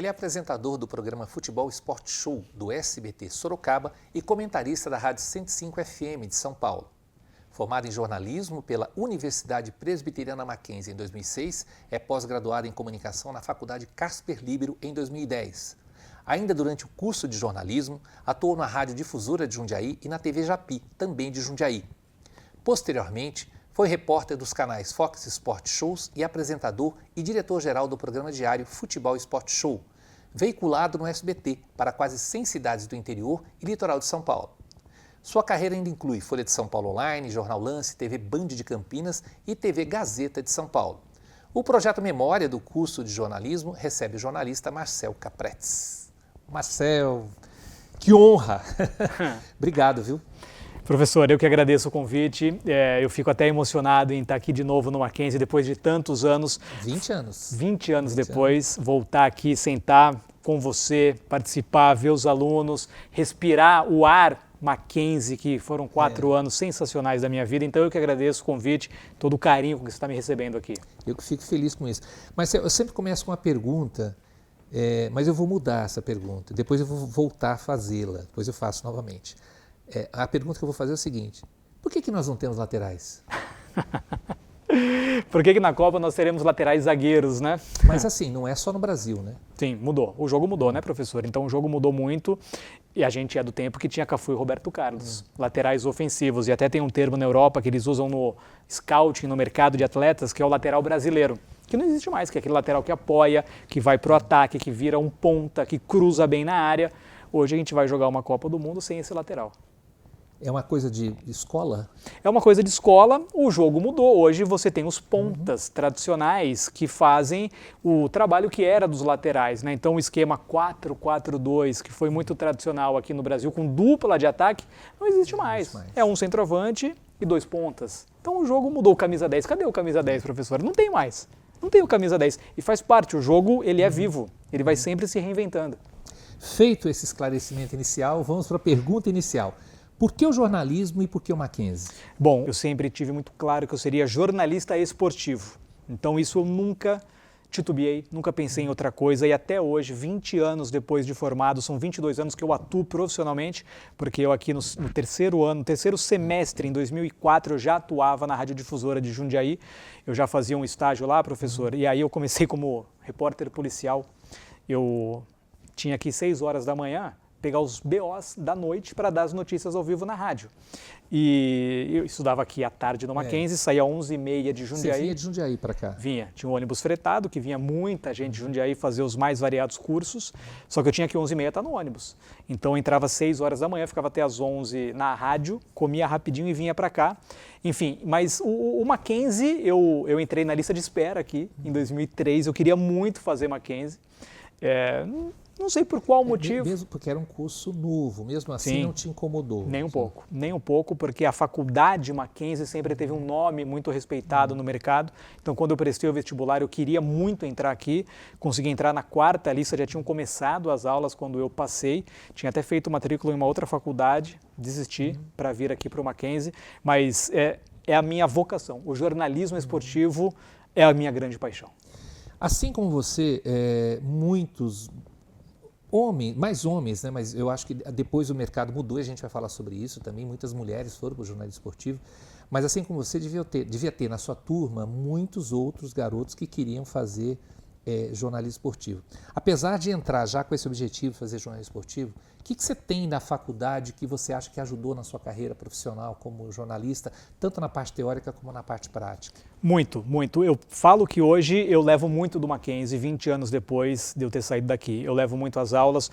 Ele é apresentador do programa Futebol Esporte Show do SBT Sorocaba e comentarista da Rádio 105 FM de São Paulo. Formado em jornalismo pela Universidade Presbiteriana Mackenzie em 2006, é pós-graduado em comunicação na Faculdade Casper Libero em 2010. Ainda durante o curso de jornalismo, atuou na Rádio Difusora de Jundiaí e na TV Japi, também de Jundiaí. Posteriormente, foi repórter dos canais Fox Sport Shows e apresentador e diretor-geral do programa diário Futebol Esporte Show, veiculado no SBT para quase 100 cidades do interior e litoral de São Paulo. Sua carreira ainda inclui Folha de São Paulo Online, Jornal Lance, TV Band de Campinas e TV Gazeta de São Paulo. O projeto Memória do curso de jornalismo recebe o jornalista Marcel Capretes. Marcel, que honra! Obrigado, viu? Professor, eu que agradeço o convite. Eu fico até emocionado em estar aqui de novo no Mackenzie depois de tantos anos. 20 anos. 20 anos depois, voltar aqui, sentar com você, participar, ver os alunos, respirar o ar Mackenzie, que foram 4 anos sensacionais da minha vida. Então eu que agradeço o convite, todo o carinho com que você está me recebendo aqui. Eu que fico feliz com isso. Mas eu sempre começo com uma pergunta, mas eu vou mudar essa pergunta. Depois eu vou voltar a fazê-la, depois eu faço novamente. A pergunta que eu vou fazer é o seguinte: por que nós não temos laterais? Por que na Copa nós teremos laterais zagueiros, né? Mas assim, não é só no Brasil, né? Sim, mudou. O jogo mudou, né, professor? Então o jogo mudou muito e a gente é do tempo que tinha Cafu e Roberto Carlos, laterais ofensivos. E até tem um termo na Europa que eles usam no scouting, no mercado de atletas, que é o lateral brasileiro. Que não existe mais, que é aquele lateral que apoia, que vai pro ataque, que vira um ponta, que cruza bem na área. Hoje a gente vai jogar uma Copa do Mundo sem esse lateral. É uma coisa de escola? É uma coisa de escola, o jogo mudou. Hoje você tem os pontas tradicionais que fazem o trabalho que era dos laterais, né? Então o esquema 4-4-2, que foi muito tradicional aqui no Brasil, com dupla de ataque, não existe mais. É um centroavante e 2 pontas. Então o jogo mudou. O camisa 10, cadê o camisa 10, professor? Não tem mais. Não tem o camisa 10. E faz parte, o jogo ele é vivo, ele vai sempre se reinventando. Feito esse esclarecimento inicial, vamos para a pergunta inicial. Por que o jornalismo e por que o Mackenzie? Bom, eu sempre tive muito claro que eu seria jornalista esportivo. Então isso eu nunca titubeei, nunca pensei em outra coisa. E até hoje, 20 anos depois de formado, são 22 anos que eu atuo profissionalmente, porque eu aqui no terceiro ano, no terceiro semestre, em 2004, eu já atuava na Rádio Difusora de Jundiaí. Eu já fazia um estágio lá, professor, e aí eu comecei como repórter policial. Eu tinha aqui 6 horas da manhã, pegar os BOs da noite para dar as notícias ao vivo na rádio. E eu estudava aqui à tarde no Mackenzie, saía às 11h30 de Jundiaí. Você vinha de Jundiaí para cá? Vinha. Tinha um ônibus fretado, que vinha muita gente de Jundiaí fazer os mais variados cursos, só que eu tinha que 11h30 estar no ônibus. Então eu entrava às 6 horas da manhã, ficava até às 11 na rádio, comia rapidinho e vinha para cá. Enfim, mas o Mackenzie, eu entrei na lista de espera aqui em 2003, eu queria muito fazer Mackenzie. Não sei por qual motivo. Mesmo porque era um curso novo, mesmo assim. Sim, não te incomodou? Nem um pouco, porque a faculdade Mackenzie sempre teve um nome muito respeitado no mercado. Então, quando eu prestei o vestibular, eu queria muito entrar aqui. Consegui entrar na 4ª lista, já tinham começado as aulas quando eu passei. Tinha até feito matrícula em uma outra faculdade, desisti para vir aqui para o Mackenzie. Mas é a minha vocação. O jornalismo esportivo é a minha grande paixão. Assim como você, muitos mais homens, né? Mas eu acho que depois o mercado mudou e a gente vai falar sobre isso também. Muitas mulheres foram para o jornalismo esportivo, mas assim como você, devia ter na sua turma muitos outros garotos que queriam fazer jornalismo esportivo. Apesar de entrar já com esse objetivo de fazer jornalismo esportivo, o que você tem na faculdade que você acha que ajudou na sua carreira profissional como jornalista, tanto na parte teórica como na parte prática? Muito, muito. Eu falo que hoje eu levo muito do Mackenzie, 20 anos depois de eu ter saído daqui. Eu levo muito as aulas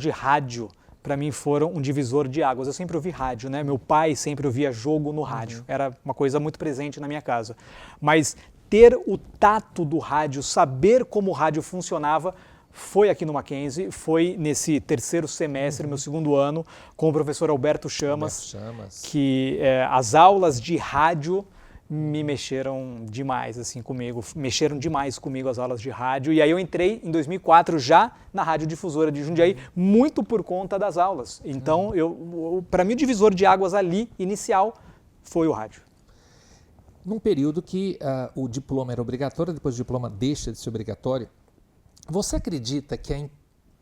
de rádio. Para mim foram um divisor de águas. Eu sempre ouvi rádio, né? Meu pai sempre ouvia jogo no rádio. Era uma coisa muito presente na minha casa. Mas ter o tato do rádio, saber como o rádio funcionava, foi aqui no Mackenzie, foi nesse terceiro semestre, meu segundo ano, com o professor Alberto Chamas, que as aulas de rádio me mexeram demais assim comigo, mexeram demais comigo as aulas de rádio, e aí eu entrei em 2004 já na Rádio Difusora de Jundiaí, muito por conta das aulas. Então, para mim o divisor de águas ali, inicial, foi o rádio. Num período que o diploma era obrigatório, depois o diploma deixa de ser obrigatório, Você acredita que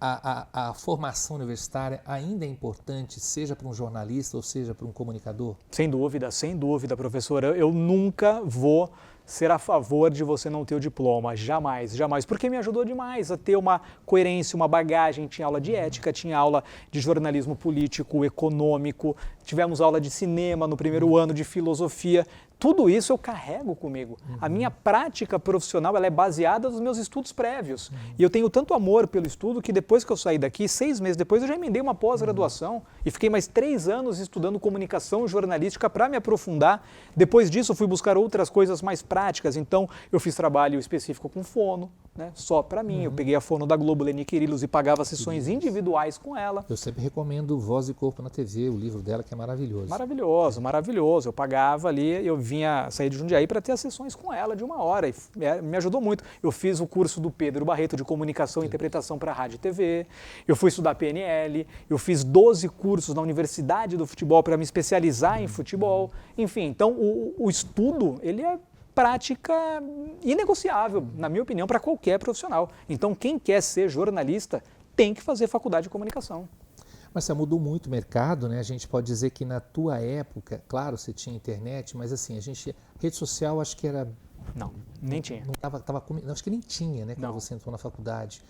a formação universitária ainda é importante, seja para um jornalista ou seja para um comunicador? Sem dúvida, professor. Eu nunca vou ser a favor de você não ter o diploma, jamais, jamais, porque me ajudou demais a ter uma coerência, uma bagagem. Tinha aula de ética, tinha aula de jornalismo político, econômico, tivemos aula de cinema no primeiro ano, de filosofia. Tudo isso eu carrego comigo. A minha prática profissional ela é baseada nos meus estudos prévios. E eu tenho tanto amor pelo estudo que depois que eu saí daqui, 6 meses depois, eu já emendei uma pós-graduação e fiquei mais 3 anos estudando comunicação jornalística para me aprofundar. Depois disso, eu fui buscar outras coisas mais práticas. Então, eu fiz trabalho específico com fono, né, só para mim. Eu peguei a fono da Globo, Leni Quirilos, e pagava sessões individuais com ela. Eu sempre recomendo Voz e Corpo na TV, o livro dela que é maravilhoso. Maravilhoso, maravilhoso. Eu pagava ali, eu saí de Jundiaí para ter as sessões com ela de 1 hora e me ajudou muito. Eu fiz o curso do Pedro Barreto de Comunicação e Interpretação para Rádio e TV, eu fui estudar PNL, eu fiz 12 cursos na Universidade do Futebol para me especializar em futebol. Enfim, então o estudo, ele é prática inegociável, na minha opinião, para qualquer profissional. Então, quem quer ser jornalista tem que fazer faculdade de comunicação. Mas mudou muito o mercado, né? A gente pode dizer que na tua época, claro, você tinha internet, mas assim, rede social acho que era... Não, nem tinha. Acho que nem tinha, né, quando Não. você entrou na faculdade.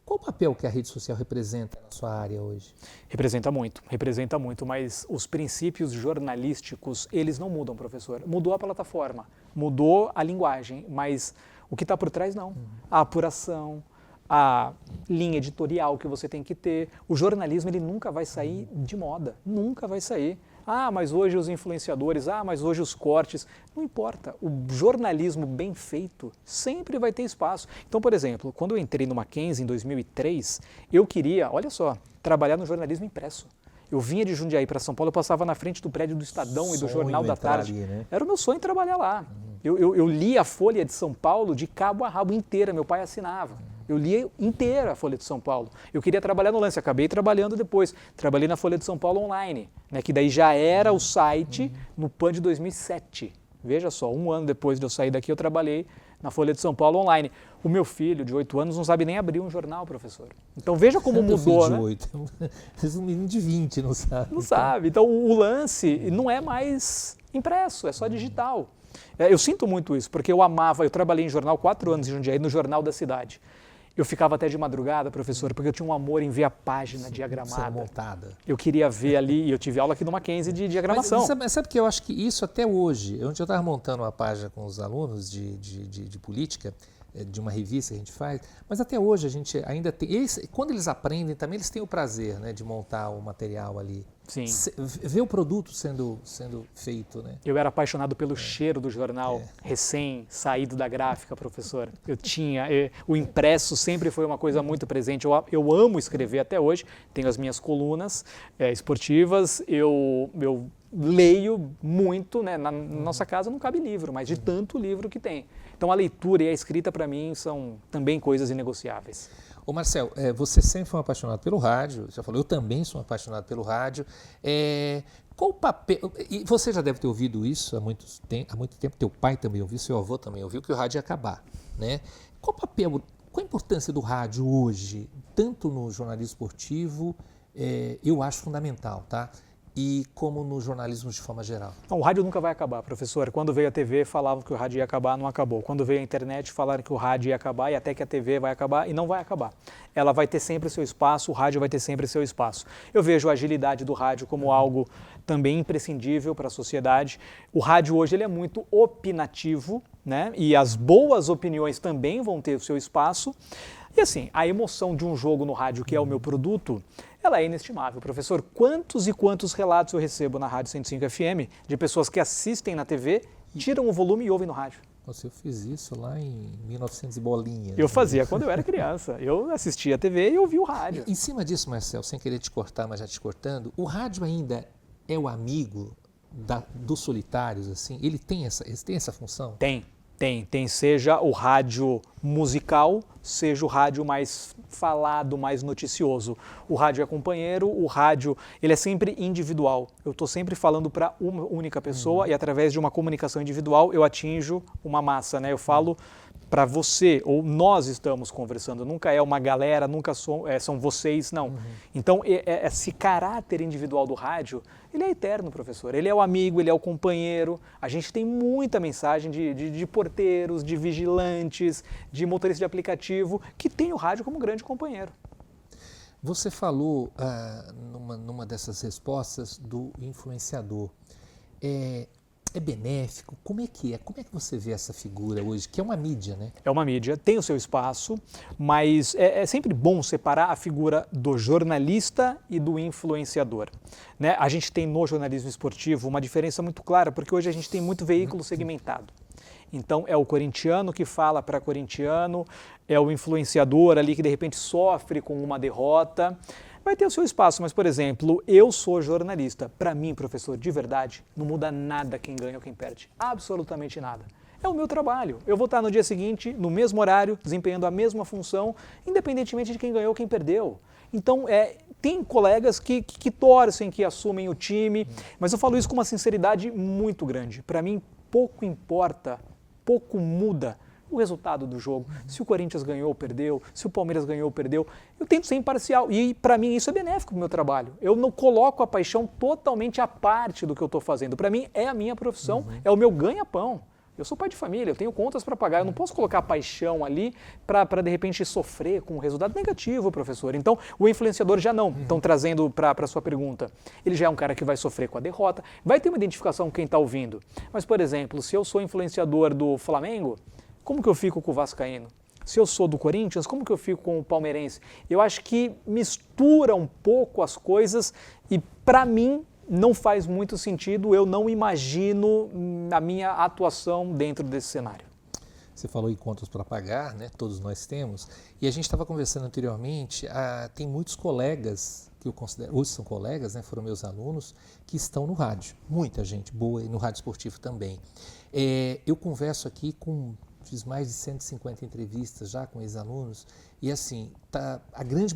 Qual o papel que a rede social representa na sua área hoje? Representa muito, mas os princípios jornalísticos, eles não mudam, professor. Mudou a plataforma, mudou a linguagem, mas o que está por trás não. A apuração, a linha editorial que você tem que ter. O jornalismo ele nunca vai sair de moda, nunca vai sair. Ah, mas hoje os influenciadores, mas hoje os cortes. Não importa, o jornalismo bem feito sempre vai ter espaço. Então, por exemplo, quando eu entrei no Mackenzie em 2003, eu queria, olha só, trabalhar no jornalismo impresso. Eu vinha de Jundiaí para São Paulo, eu passava na frente do prédio do Estadão e do Jornal da Tarde. Ali, né? Era o meu sonho trabalhar lá. Eu lia a Folha de São Paulo de cabo a rabo inteira, meu pai assinava. Eu lia inteira a Folha de São Paulo. Eu queria trabalhar no Lance, acabei trabalhando depois. Trabalhei na Folha de São Paulo online, né, que daí já era o site no PAN de 2007. Veja só, 1 ano depois de eu sair daqui, eu trabalhei na Folha de São Paulo online. O meu filho, de 8 anos, não sabe nem abrir um jornal, professor. Então veja como mudou, né? Filho de 8, um menino de 20 não sabe. Não sabe. Então o Lance não é mais impresso, é só digital. Eu sinto muito isso, porque eu trabalhei em jornal 4 anos em Jundiaí, no Jornal da Cidade. Eu ficava até de madrugada, professor, porque eu tinha um amor em ver a página diagramada. Montada. Eu queria ver ali, e eu tive aula aqui no Mackenzie de diagramação. Mas sabe que eu acho que isso até hoje, onde eu estava montando uma página com os alunos de política, de uma revista que a gente faz, mas até hoje a gente ainda tem, quando eles aprendem também eles têm o prazer, né, de montar o material ali. Sim. Ver o produto sendo feito, né? Eu era apaixonado pelo cheiro do jornal, recém-saído da gráfica, professor. O impresso sempre foi uma coisa muito presente. Eu amo escrever até hoje, tenho as minhas colunas esportivas, eu leio muito, né? Na nossa casa não cabe livro, mas de tanto livro que tem. Então a leitura e a escrita para mim são também coisas inegociáveis. Ô Marcel, você sempre foi um apaixonado pelo rádio, já falou, eu também sou um apaixonado pelo rádio. Qual o papel, e você já deve ter ouvido isso há muito tempo, teu pai também ouviu, seu avô também ouviu, que o rádio ia acabar, né? Qual a importância do rádio hoje, tanto no jornalismo esportivo, eu acho fundamental, tá? E como no jornalismo de forma geral? Não, o rádio nunca vai acabar, professor. Quando veio a TV, falavam que o rádio ia acabar, não acabou. Quando veio a internet, falaram que o rádio ia acabar e até que a TV vai acabar e não vai acabar. Ela vai ter sempre o seu espaço, o rádio vai ter sempre o seu espaço. Eu vejo a agilidade do rádio como algo também imprescindível para a sociedade. O rádio hoje ele é muito opinativo, né? E as boas opiniões também vão ter o seu espaço. E assim, a emoção de um jogo no rádio, que é o meu produto, ela é inestimável. Professor, quantos e quantos relatos eu recebo na Rádio 105 FM de pessoas que assistem na TV, tiram o volume e ouvem no rádio? Nossa, eu fiz isso lá em 1900 e bolinha. Eu fazia quando eu era criança. Eu assistia a TV e ouvia o rádio. Em cima disso, Marcel, sem querer te cortar, mas já te cortando, o rádio ainda é o amigo dos solitários, assim? Ele tem essa função? Tem, seja o rádio musical, seja o rádio mais falado, mais noticioso. O rádio é companheiro, o rádio ele é sempre individual. Eu estou sempre falando para uma única pessoa e através de uma comunicação individual eu atinjo uma massa, né? Eu falo para você, ou nós estamos conversando, nunca é uma galera, nunca são vocês, não. Então, esse caráter individual do rádio, ele é eterno, professor. Ele é o amigo, ele é o companheiro. A gente tem muita mensagem de porteiros, de vigilantes, de motoristas de aplicativo, que tem o rádio como grande companheiro. Você falou, numa dessas respostas, do influenciador. É benéfico? Como é que é? Como é que você vê essa figura hoje, que é uma mídia, né? É uma mídia, tem o seu espaço, mas é sempre bom separar a figura do jornalista e do influenciador, né? A gente tem no jornalismo esportivo uma diferença muito clara, porque hoje a gente tem muito veículo segmentado. Então é o corintiano que fala para corintiano, é o influenciador ali que de repente sofre com uma derrota. Vai ter o seu espaço, mas, por exemplo, eu sou jornalista. Para mim, professor, de verdade, não muda nada quem ganha ou quem perde. Absolutamente nada. É o meu trabalho. Eu vou estar no dia seguinte, no mesmo horário, desempenhando a mesma função, independentemente de quem ganhou ou quem perdeu. Então, tem colegas que torcem, que assumem o time, mas eu falo isso com uma sinceridade muito grande. Para mim, pouco importa, pouco muda o resultado do jogo, se o Corinthians ganhou ou perdeu, se o Palmeiras ganhou ou perdeu. Eu tento ser imparcial e para mim isso é benéfico para o meu trabalho. Eu não coloco a paixão totalmente à parte do que eu estou fazendo. Para mim é a minha profissão, é o meu ganha-pão. Eu sou pai de família, eu tenho contas para pagar, eu não posso colocar a paixão ali para de repente sofrer com um resultado negativo, professor. Então o influenciador já não. Então trazendo para a sua pergunta, ele já é um cara que vai sofrer com a derrota, vai ter uma identificação com quem está ouvindo. Mas, por exemplo, se eu sou influenciador do Flamengo, como que eu fico com o vascaíno? Se eu sou do Corinthians, como que eu fico com o palmeirense? Eu acho que mistura um pouco as coisas e, para mim, não faz muito sentido. Eu não imagino a minha atuação dentro desse cenário. Você falou em contas para pagar, né? Todos nós temos. E a gente estava conversando anteriormente, tem muitos colegas, que eu considero, hoje são colegas, né? Foram meus alunos, que estão no rádio. Muita gente boa e no rádio esportivo também. Eu converso aqui fiz mais de 150 entrevistas já com ex-alunos e assim, a grande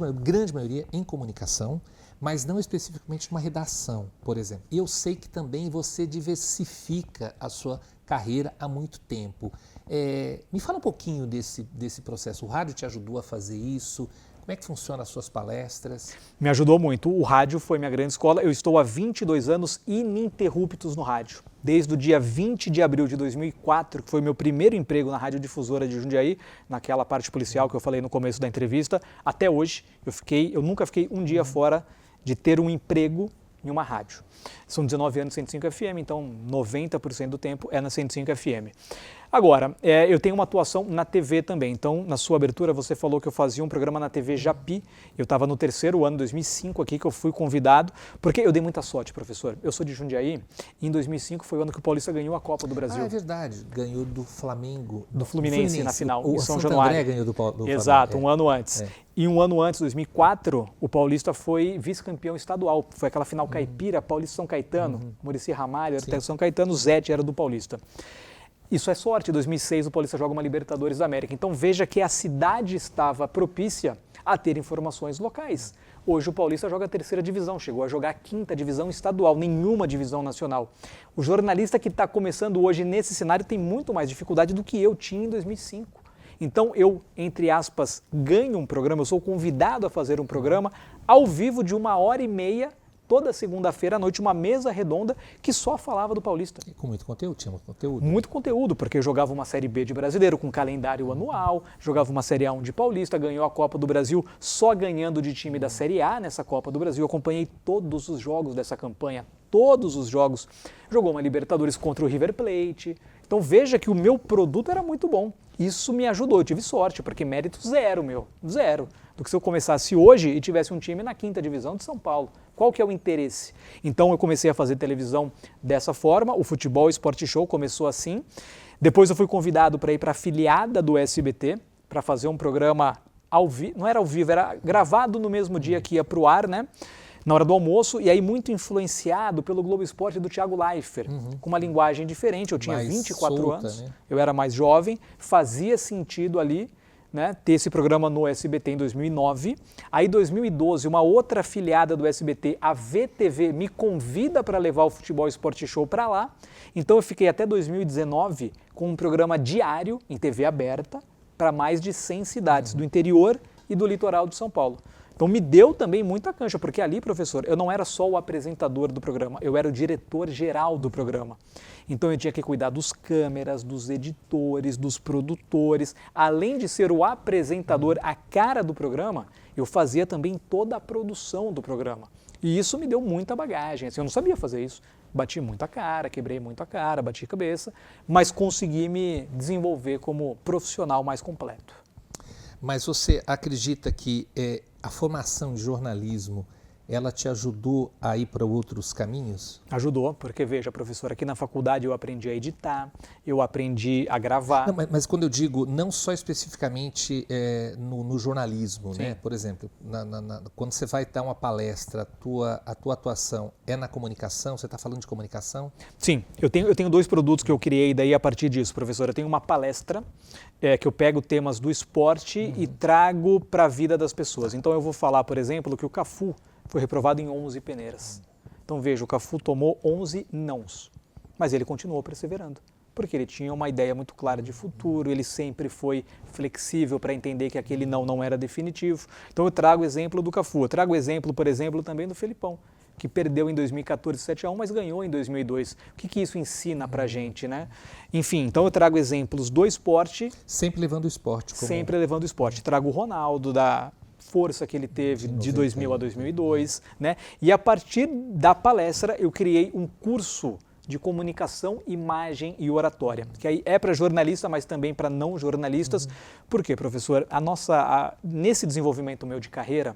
maioria em comunicação, mas não especificamente numa redação, por exemplo. E eu sei que também você diversifica a sua carreira há muito tempo. Me fala um pouquinho desse processo. O rádio te ajudou a fazer isso? Como é que funciona as suas palestras? Me ajudou muito. O rádio foi minha grande escola. Eu estou há 22 anos ininterruptos no rádio. Desde o dia 20 de abril de 2004, que foi meu primeiro emprego na Radiodifusora de Jundiaí, naquela parte policial que eu falei no começo da entrevista, até hoje eu nunca fiquei um dia fora de ter um emprego em uma rádio. São 19 anos 105 FM, então 90% do tempo é na 105 FM. Agora, eu tenho uma atuação na TV também, então na sua abertura você falou que eu fazia um programa na TV Japi, eu estava no 3º ano, 2005 aqui, que eu fui convidado, porque eu dei muita sorte, professor. Eu sou de Jundiaí e em 2005 foi o ano que o Paulista ganhou a Copa do Brasil. Ah, é verdade, ganhou do Flamengo. Do Fluminense na final, em São Januário. André ganhou do Flamengo. Exato, um ano antes. E um ano antes, 2004, o Paulista foi vice-campeão estadual. Foi aquela final caipira, Paulista São Caetano, Muricy Ramalho, era até São Caetano, Zete era do Paulista. Isso é sorte, em 2006 o Paulista joga uma Libertadores da América. Então veja que a cidade estava propícia a ter informações locais. Hoje o Paulista joga a 3ª divisão, chegou a jogar a 5ª divisão estadual, nenhuma divisão nacional. O jornalista que está começando hoje nesse cenário tem muito mais dificuldade do que eu tinha em 2005. Então eu, entre aspas, ganho um programa, eu sou convidado a fazer um programa ao vivo de 1h30, toda segunda-feira à noite, uma mesa redonda que só falava do Paulista. E com muito conteúdo, tinha muito conteúdo. Muito conteúdo, porque eu jogava uma Série B de Brasileiro com calendário anual, jogava uma Série A1 de Paulista, ganhou a Copa do Brasil só ganhando de time da Série A nessa Copa do Brasil. Eu acompanhei todos os jogos dessa campanha, todos os jogos. Jogou uma Libertadores contra o River Plate. Então veja que o meu produto era muito bom. Isso me ajudou, eu tive sorte, porque mérito zero, zero. Do que se eu começasse hoje e tivesse um time na 5ª divisão de São Paulo. Qual que é o interesse? Então eu comecei a fazer televisão dessa forma, o Futebol Esporte Show começou assim. Depois eu fui convidado para ir para a afiliada do SBT, para fazer um programa ao vivo, não era ao vivo, era gravado no mesmo dia que ia para o ar, né? Na hora do almoço, e aí muito influenciado pelo Globo Esporte do Thiago Leifert, com uma linguagem diferente. Eu tinha mais 24 solta, anos, né? Eu era mais jovem, fazia sentido ali né, ter esse programa no SBT em 2009. Aí, em 2012, uma outra afiliada do SBT, a VTV, me convida para levar o Futebol Esporte Show para lá. Então, eu fiquei até 2019 com um programa diário em TV aberta para mais de 100 cidades do interior e do litoral de São Paulo. Então me deu também muita cancha, porque ali, professor, eu não era só o apresentador do programa, eu era o diretor-geral do programa. Então eu tinha que cuidar dos câmeras, dos editores, dos produtores. Além de ser o apresentador, a cara do programa, eu fazia também toda a produção do programa. E isso me deu muita bagagem, assim, eu não sabia fazer isso. Bati muito a cara, quebrei muito a cara, bati a cabeça, mas consegui me desenvolver como profissional mais completo. Mas você acredita que a formação de jornalismo, ela te ajudou a ir para outros caminhos? Ajudou, porque veja, professor, aqui na faculdade eu aprendi a editar, eu aprendi a gravar. Não, mas quando eu digo, não só especificamente no jornalismo, né? Por exemplo, quando você vai dar uma palestra, a tua atuação é na comunicação? Você está falando de comunicação? Sim, eu tenho 2 produtos que eu criei daí a partir disso, professor. Eu tenho uma palestra que eu pego temas do esporte e trago para a vida das pessoas. Então eu vou falar, por exemplo, que o Cafu foi reprovado em 11 peneiras. Então veja, o Cafu tomou 11 nãos, mas ele continuou perseverando, porque ele tinha uma ideia muito clara de futuro, ele sempre foi flexível para entender que aquele não era definitivo. Então eu trago o exemplo do Cafu, eu trago o exemplo, por exemplo, também do Felipão, que perdeu em 2014 7-1, mas ganhou em 2002. O que isso ensina pra gente, né? Enfim, então eu trago exemplos do esporte. Sempre levando o esporte. Sempre levando o esporte. Trago o Ronaldo, da força que ele teve de 2000 a 2002, né? E a partir da palestra eu criei um curso de comunicação, imagem e oratória, que aí é para jornalista, mas também para não jornalistas. Por quê, professor? Nesse desenvolvimento meu de carreira,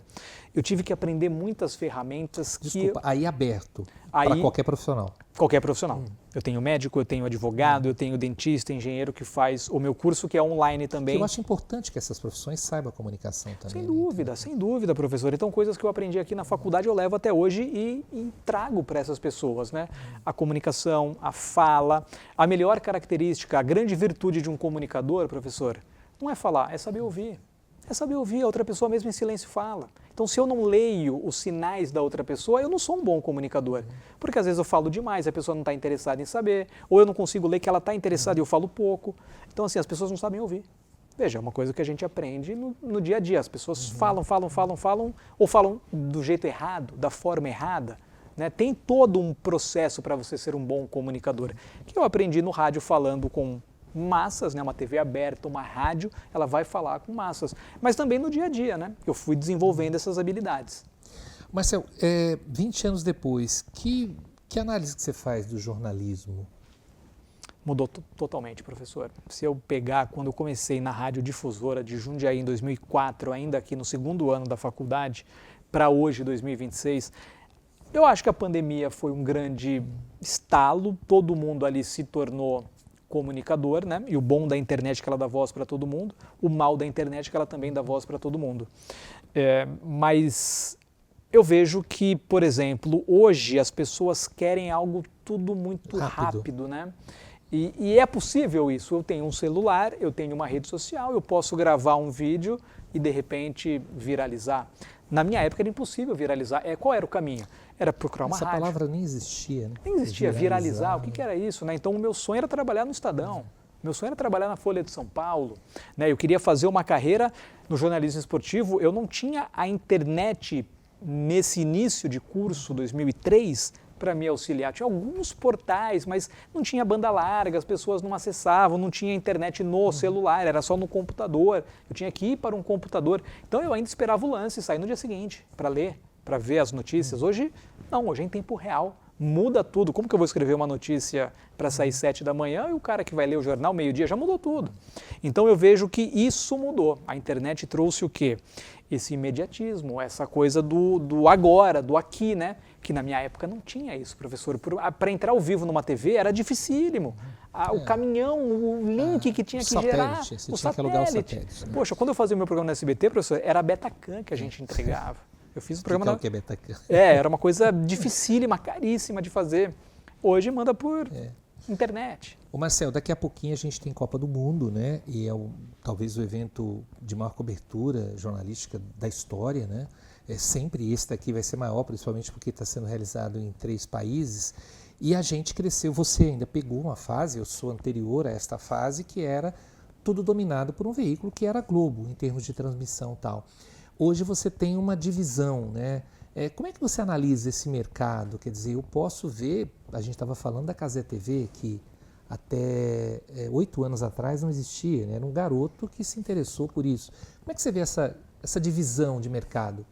eu tive que aprender muitas ferramentas aí aberto para qualquer profissional. Qualquer profissional. Eu tenho médico, eu tenho advogado, eu tenho dentista, engenheiro que faz o meu curso, que é online também. Eu acho importante que essas profissões saibam a comunicação também. Sem dúvida, professor. Então, coisas que eu aprendi aqui na faculdade eu levo até hoje e trago para essas pessoas, né? A comunicação, a fala, a melhor característica, a grande virtude de um comunicador, professor, não é falar, é saber ouvir. É saber ouvir, a outra pessoa mesmo em silêncio fala. Então, se eu não leio os sinais da outra pessoa, eu não sou um bom comunicador. Porque às vezes eu falo demais, a pessoa não está interessada em saber, ou eu não consigo ler que ela está interessada e eu falo pouco. Então, assim, as pessoas não sabem ouvir. Veja, é uma coisa que a gente aprende no dia a dia. As pessoas falam, ou falam do jeito errado, da forma errada. Né? Tem todo um processo para você ser um bom comunicador, que eu aprendi no rádio falando com massas, né? Uma TV aberta, uma rádio, ela vai falar com massas. Mas também no dia a dia, né? Eu fui desenvolvendo essas habilidades. Marcelo, 20 anos depois, que análise que você faz do jornalismo? Mudou totalmente, professor. Se eu pegar quando eu comecei na Rádio Difusora de Jundiaí em 2004, ainda aqui no 2º ano da faculdade, para hoje, 2026, eu acho que a pandemia foi um grande estalo, todo mundo ali se tornou comunicador, né? E o bom da internet é que ela dá voz para todo mundo, o mal da internet é que ela também dá voz para todo mundo. Mas eu vejo que, por exemplo, hoje as pessoas querem algo tudo muito rápido, né? E é possível isso. Eu tenho um celular, eu tenho uma rede social, eu posso gravar um vídeo e de repente viralizar. Na minha época era impossível viralizar. Qual era o caminho? Era procurar uma rádio. Essa palavra nem existia, né? Nem existia, viralizar. O que era isso, né? Então o meu sonho era trabalhar no Estadão. Meu sonho era trabalhar na Folha de São Paulo. Né? Eu queria fazer uma carreira no jornalismo esportivo. Eu não tinha a internet nesse início de curso, 2003, para me auxiliar. Tinha alguns portais, mas não tinha banda larga, as pessoas não acessavam, não tinha internet no celular, era só no computador. Eu tinha que ir para um computador. Então eu ainda esperava o lance sair no dia seguinte para ler, para ver as notícias. Hoje, não, hoje é em tempo real. Muda tudo. Como que eu vou escrever uma notícia para sair 7 da manhã e o cara que vai ler o jornal meio-dia já mudou tudo? Então eu vejo que isso mudou. A internet trouxe o quê? Esse imediatismo, essa coisa do agora, do aqui, né? Que na minha época não tinha isso, professor. Para entrar ao vivo numa TV era dificílimo. O caminhão, o link que tinha que gerar, você o tinha satélite. que alugar o satélite. Né? Poxa, quando eu fazia o meu programa no SBT, professor, era a Betacam que a gente entregava. Eu fiz o programa o que é Betacam? Era uma coisa dificílima, caríssima de fazer. Hoje manda por Internet. Ô Marcel, daqui a pouquinho a gente tem Copa do Mundo, né? E é talvez o evento de maior cobertura jornalística da história, né? Sempre esse daqui vai ser maior, principalmente porque está sendo realizado em 3 países. E a gente cresceu, você ainda pegou uma fase, eu sou anterior a esta fase, que era tudo dominado por um veículo que era a Globo, em termos de transmissão e tal. Hoje você tem uma divisão, né? Como é que você analisa esse mercado? Quer dizer, eu posso ver, a gente estava falando da Cazé TV, que até 8 anos atrás não existia, né? Era um garoto que se interessou por isso. Como é que você vê essa divisão de mercado?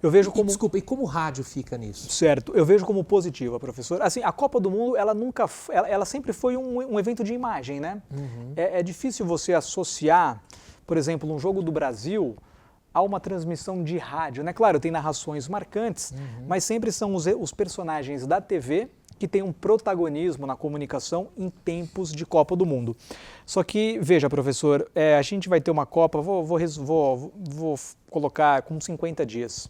Eu vejo como... Desculpa, e como o rádio fica nisso? Certo, eu vejo como positiva, professor. Assim, a Copa do Mundo, ela sempre foi um evento de imagem, né? Uhum. É difícil você associar, por exemplo, um jogo do Brasil a uma transmissão de rádio, né? Claro, tem narrações marcantes, mas sempre são os personagens da TV que têm um protagonismo na comunicação em tempos de Copa do Mundo. Só que, veja, professor, a gente vai ter uma Copa, vou colocar com 50 dias.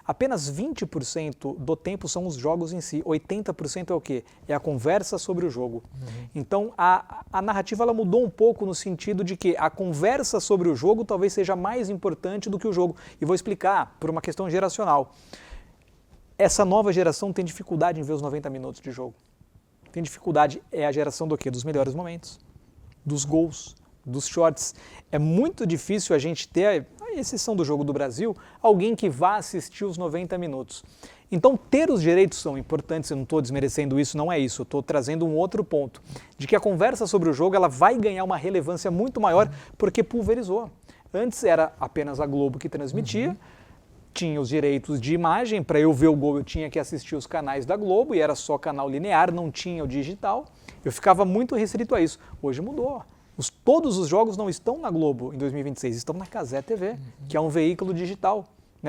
Apenas 20% do tempo são os jogos em si, 80% é o quê? É a conversa sobre o jogo. Então, a narrativa ela mudou um pouco no sentido de que a conversa sobre o jogo talvez seja mais importante do que o jogo. E vou explicar por uma questão geracional. Essa nova geração tem dificuldade em ver os 90 minutos de jogo. Tem dificuldade, é a geração do quê? Dos melhores momentos, dos gols, dos shorts. É muito difícil a gente ter, a exceção do jogo do Brasil, alguém que vá assistir os 90 minutos. Então, ter os direitos são importantes, eu não estou desmerecendo isso, não é isso. Eu estou trazendo um outro ponto, de que a conversa sobre o jogo ela vai ganhar uma relevância muito maior, porque pulverizou. Antes era apenas a Globo que transmitia, tinha os direitos de imagem, para eu ver o gol eu tinha que assistir os canais da Globo, e era só canal linear, não tinha o digital. Eu ficava muito restrito a isso. Hoje mudou. Todos os jogos não estão na Globo em 2026, estão na Cazé TV, que é um veículo digital.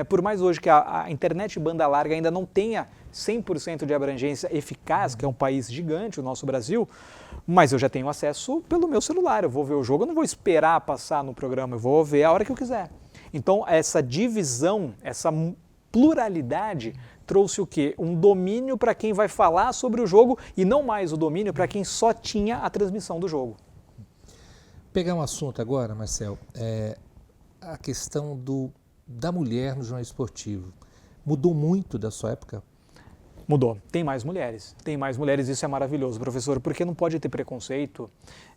Por mais hoje que a internet banda larga ainda não tenha 100% de abrangência eficaz, que é um país gigante, o nosso Brasil, mas eu já tenho acesso pelo meu celular. Eu vou ver o jogo, eu não vou esperar passar no programa, eu vou ver a hora que eu quiser. Então, essa divisão, essa pluralidade trouxe o quê? Um domínio para quem vai falar sobre o jogo e não mais o domínio para quem só tinha a transmissão do jogo. Pegar um assunto agora, Marcel, a questão da mulher no jornalismo esportivo. Mudou muito da sua época? Mudou. Tem mais mulheres. Tem mais mulheres, isso é maravilhoso, professor, porque não pode ter preconceito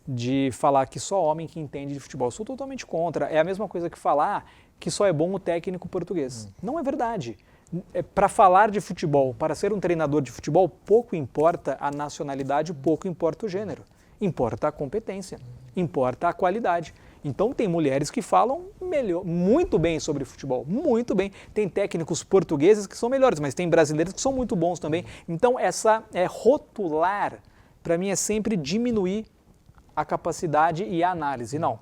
de falar que só homem que entende de futebol. Eu sou totalmente contra. É a mesma coisa que falar que só é bom o técnico português. Não é verdade. Para falar de futebol, para ser um treinador de futebol, pouco importa a nacionalidade, pouco importa o gênero. Importa a competência, importa a qualidade. Então tem mulheres que falam muito bem sobre futebol, muito bem. Tem técnicos portugueses que são melhores, mas tem brasileiros que são muito bons também. Então rotular, para mim, é sempre diminuir a capacidade e a análise. Não,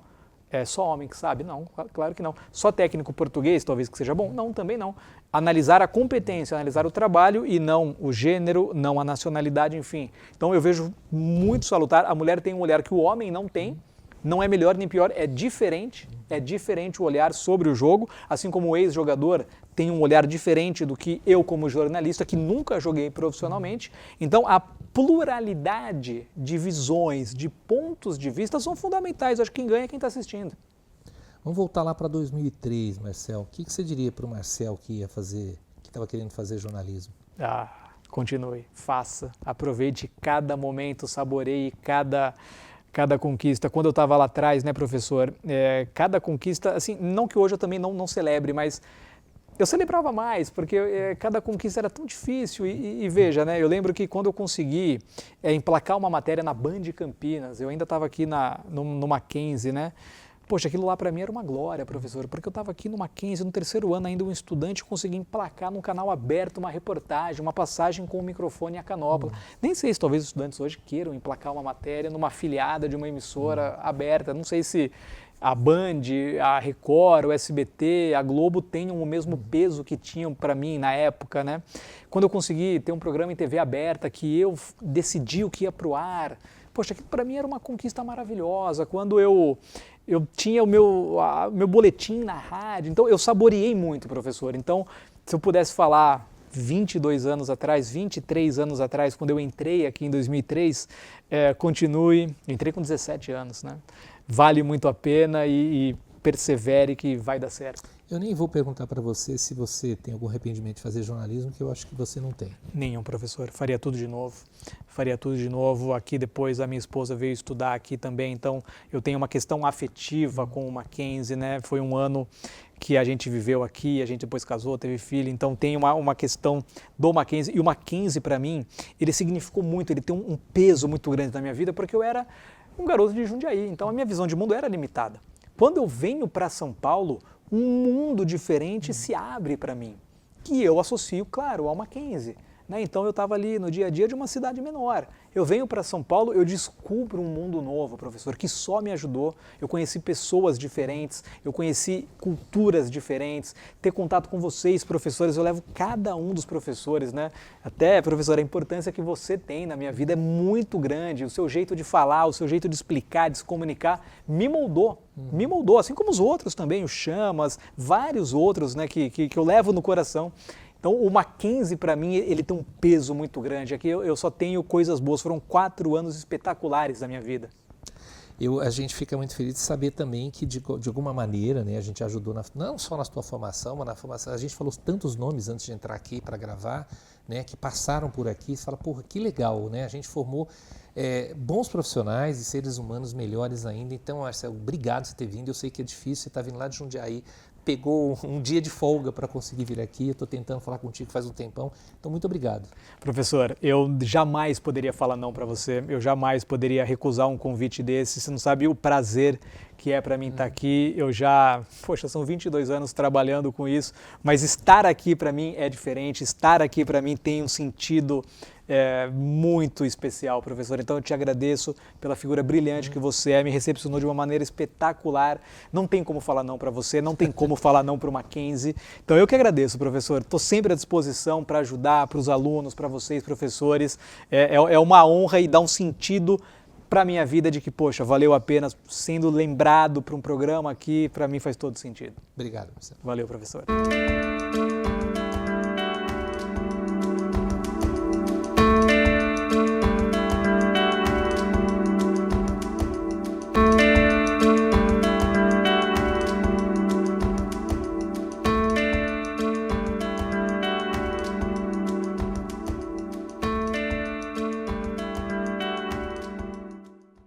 é só homem que sabe? Não, claro que não. Só técnico português, talvez que seja bom? Não, também não. Analisar a competência, analisar o trabalho e não o gênero, não a nacionalidade, enfim. Então eu vejo muito salutar. A mulher tem um olhar que o homem não tem. Não é melhor nem pior, é diferente o olhar sobre o jogo, assim como o ex-jogador tem um olhar diferente do que eu como jornalista, que nunca joguei profissionalmente. Então a pluralidade de visões, de pontos de vista são fundamentais. Eu acho que quem ganha é quem está assistindo. Vamos voltar lá para 2003, Marcel. O que você diria para o Marcel que estava querendo fazer jornalismo? Continue, faça, aproveite cada momento, saboreie cada conquista. Quando eu estava lá atrás, né, professor, cada conquista, assim, não que hoje eu também não celebre, mas eu celebrava mais, porque cada conquista era tão difícil e veja, né, eu lembro que quando eu consegui emplacar uma matéria na Band Campinas, eu ainda estava aqui no Mackenzie, né, poxa, aquilo lá para mim era uma glória, professor, porque eu estava aqui no Mackenzie, no 3º ano, ainda um estudante, consegui emplacar num canal aberto uma reportagem, uma passagem com o microfone e a canopla. Nem sei se talvez os estudantes hoje queiram emplacar uma matéria numa afiliada de uma emissora aberta. Não sei se a Band, a Record, o SBT, a Globo tenham o mesmo peso que tinham para mim na época, né? Quando eu consegui ter um programa em TV aberta, que eu decidi o que ia para o ar, poxa, aquilo para mim era uma conquista maravilhosa. Quando eu tinha o meu boletim na rádio, então eu saboreei muito, professor. Então, se eu pudesse falar 22 anos atrás, 23 anos atrás, quando eu entrei aqui em 2003, continue, entrei com 17 anos, né? Vale muito a pena e persevere que vai dar certo. Eu nem vou perguntar para você se você tem algum arrependimento de fazer jornalismo, que eu acho que você não tem. Nenhum, professor. Faria tudo de novo. Faria tudo de novo. Aqui depois a minha esposa veio estudar aqui também, então eu tenho uma questão afetiva com o Mackenzie, né? Foi um ano que a gente viveu aqui, a gente depois casou, teve filho, então tem uma questão do Mackenzie. E o Mackenzie, para mim, ele significou muito, ele tem um peso muito grande na minha vida, porque eu era um garoto de Jundiaí, então a minha visão de mundo era limitada. Quando eu venho para São Paulo, um mundo diferente se abre para mim, que eu associo, claro, ao Mackenzie. Né? Então eu estava ali no dia a dia de uma cidade menor. Eu venho para São Paulo, eu descubro um mundo novo, professor, que só me ajudou. Eu conheci pessoas diferentes, eu conheci culturas diferentes, ter contato com vocês, professores, eu levo cada um dos professores, né? Até, professor, a importância que você tem na minha vida é muito grande. O seu jeito de falar, o seu jeito de explicar, de se comunicar, me moldou, assim como os outros também, o Chamas, vários outros, né, que eu levo no coração. Então, o Mackenzie, para mim, ele tem um peso muito grande. Aqui eu só tenho coisas boas. Foram 4 anos espetaculares da minha vida. A gente fica muito feliz de saber também que, de alguma maneira, né, a gente ajudou, não só na sua formação, mas na formação. A gente falou tantos nomes antes de entrar aqui para gravar, né, que passaram por aqui. Você fala, porra, que legal, né? A gente formou bons profissionais e seres humanos melhores ainda. Então, Marcelo, obrigado por ter vindo. Eu sei que é difícil, você está vindo lá de Jundiaí, pegou um dia de folga para conseguir vir aqui. Eu estou tentando falar contigo faz um tempão, então muito obrigado. Professor, eu jamais poderia falar não para você, eu jamais poderia recusar um convite desse. Você não sabe o prazer que é para mim estar aqui. Eu são 22 anos trabalhando com isso, mas estar aqui para mim é diferente, estar aqui para mim tem um sentido muito especial, professor. Então eu te agradeço pela figura brilhante que você me recepcionou de uma maneira espetacular. Não tem como falar não para você, não tem como falar não para o Mackenzie. Então eu que agradeço, professor. Estou sempre à disposição para ajudar, para os alunos, para vocês, professores. É uma honra e dá um sentido para a minha vida de que, poxa, valeu a pena sendo lembrado para um programa aqui, para mim faz todo sentido. Obrigado, professor. Valeu, professor.